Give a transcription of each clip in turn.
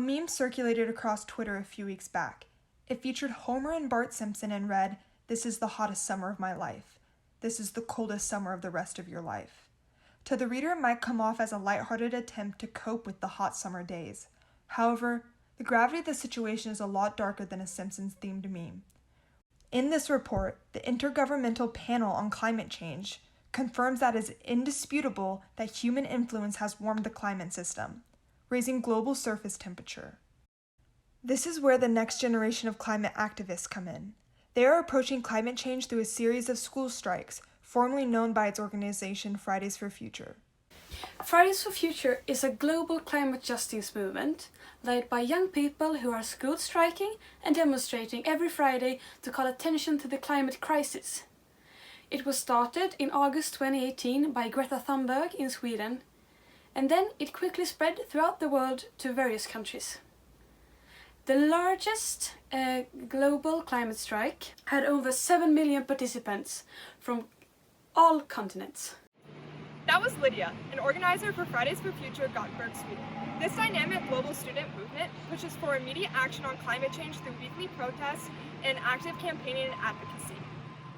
meme circulated across Twitter a few weeks back. It featured Homer and Bart Simpson and read, "This is the hottest summer of my life. This is the coldest summer of the rest of your life." To the reader, it might come off as a lighthearted attempt to cope with the hot summer days. However, the gravity of the situation is a lot darker than a Simpsons-themed meme. In this report, the Intergovernmental Panel on Climate Change confirms that it is indisputable that human influence has warmed the climate system, raising global surface temperature. This is where the next generation of climate activists come in. They are approaching climate change through a series of school strikes, formerly known by its organization Fridays for Future. Fridays for Future is a global climate justice movement led by young people who are school striking and demonstrating every Friday to call attention to the climate crisis. It was started in August 2018 by Greta Thunberg in Sweden, and then it quickly spread throughout the world to various countries. The largest global climate strike had over 7 million participants from all continents. That was Lydia, an organizer for Fridays for Future Gothenburg, Sweden. This dynamic global student movement pushes for immediate action on climate change through weekly protests and active campaigning and advocacy.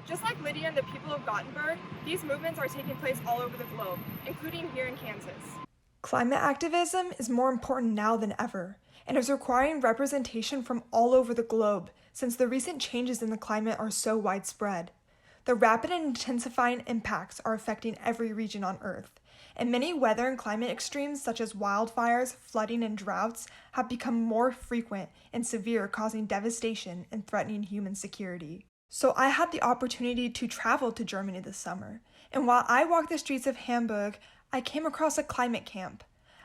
Just like Lydia and the people of Gothenburg, these movements are taking place all over the globe, including here in Kansas. Climate activism is more important now than ever, and is requiring representation from all over the globe since the recent changes in the climate are so widespread. The rapid and intensifying impacts are affecting every region on Earth, and many weather and climate extremes such as wildfires, flooding, and droughts have become more frequent and severe, causing devastation and threatening human security. So I had the opportunity to travel to Germany this summer, and while I walked the streets of Hamburg, I came across a climate camp.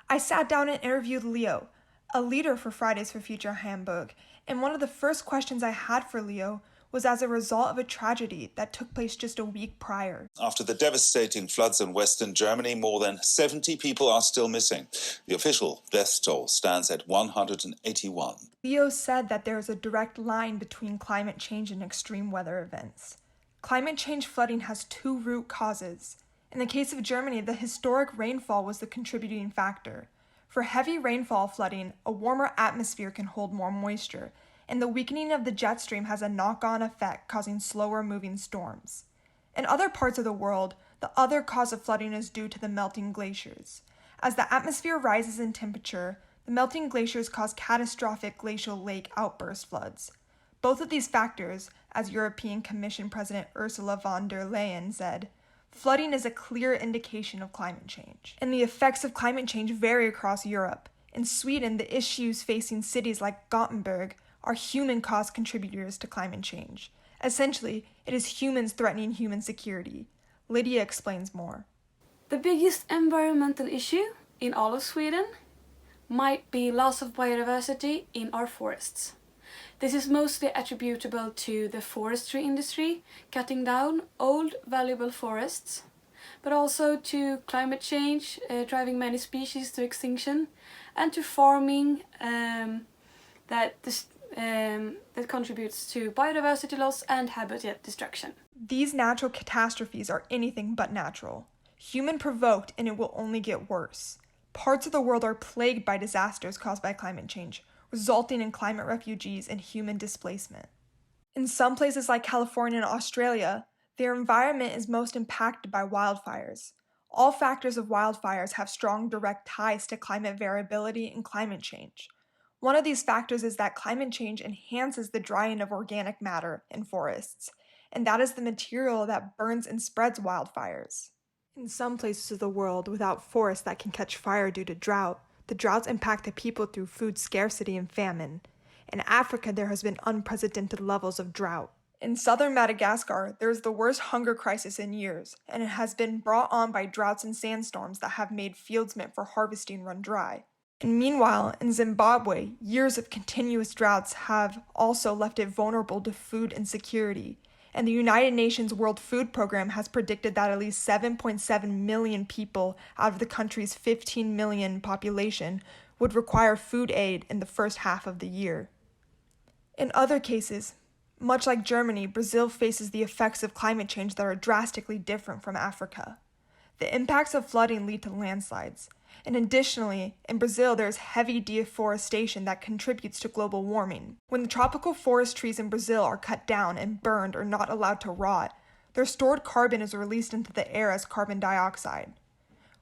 I sat down and interviewed Leo, a leader for Fridays for Future Hamburg, and one of the first questions I had for Leo was as a result of a tragedy that took place just a week prior. After the devastating floods in western Germany, more than 70 people are still missing. The official death toll stands at 181. Leo said that there is a direct line between climate change and extreme weather events. Climate change flooding has two root causes. In the case of Germany, the historic rainfall was the contributing factor. For heavy rainfall flooding, a warmer atmosphere can hold more moisture, and the weakening of the jet stream has a knock-on effect, causing slower-moving storms. In other parts of the world, the other cause of flooding is due to the melting glaciers. As the atmosphere rises in temperature, the melting glaciers cause catastrophic glacial lake outburst floods. Both of these factors, as European Commission President Ursula von der Leyen said, flooding is a clear indication of climate change. And the effects of climate change vary across Europe. In Sweden, the issues facing cities like Gothenburg are human-caused contributors to climate change. Essentially, it is humans threatening human security. Lydia explains more. The biggest environmental issue in all of Sweden might be loss of biodiversity in our forests. This is mostly attributable to the forestry industry cutting down old valuable forests, but also to climate change driving many species to extinction, and to farming that contributes to biodiversity loss and habitat destruction. These natural catastrophes are anything but natural. Human-provoked, and it will only get worse. Parts of the world are plagued by disasters caused by climate change, resulting in climate refugees and human displacement. In some places like California and Australia, their environment is most impacted by wildfires. All factors of wildfires have strong direct ties to climate variability and climate change. One of these factors is that climate change enhances the drying of organic matter in forests, and that is the material that burns and spreads wildfires. In some places of the world without forests that can catch fire due to drought, the droughts impact the people through food scarcity and famine. In Africa, there has been unprecedented levels of drought. In southern Madagascar, there is the worst hunger crisis in years, and it has been brought on by droughts and sandstorms that have made fields meant for harvesting run dry. And meanwhile, in Zimbabwe, years of continuous droughts have also left it vulnerable to food insecurity, and the United Nations World Food Program has predicted that at least 7.7 million people out of the country's 15 million population would require food aid in the first half of the year. In other cases, much like Germany, Brazil faces the effects of climate change that are drastically different from Africa. The impacts of flooding lead to landslides, And additionally, in Brazil, there is heavy deforestation that contributes to global warming. When the tropical forest trees in Brazil are cut down and burned or not allowed to rot, their stored carbon is released into the air as carbon dioxide,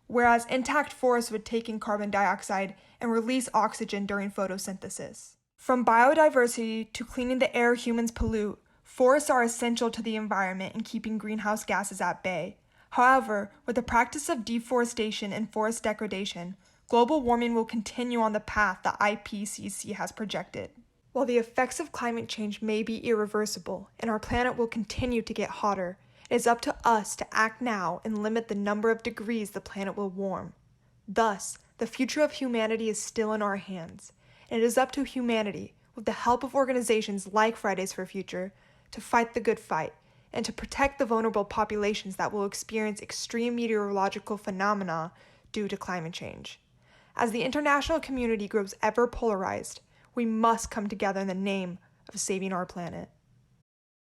whereas intact forests would take in carbon dioxide and release oxygen during photosynthesis. From biodiversity to cleaning the air humans pollute, forests are essential to the environment in keeping greenhouse gases at bay. However, with the practice of deforestation and forest degradation, global warming will continue on the path the IPCC has projected. While the effects of climate change may be irreversible and our planet will continue to get hotter, it is up to us to act now and limit the number of degrees the planet will warm. Thus, the future of humanity is still in our hands, and it is up to humanity, with the help of organizations like Fridays for Future, to fight the good fight and to protect the vulnerable populations that will experience extreme meteorological phenomena due to climate change. As the international community grows ever polarized, we must come together in the name of saving our planet.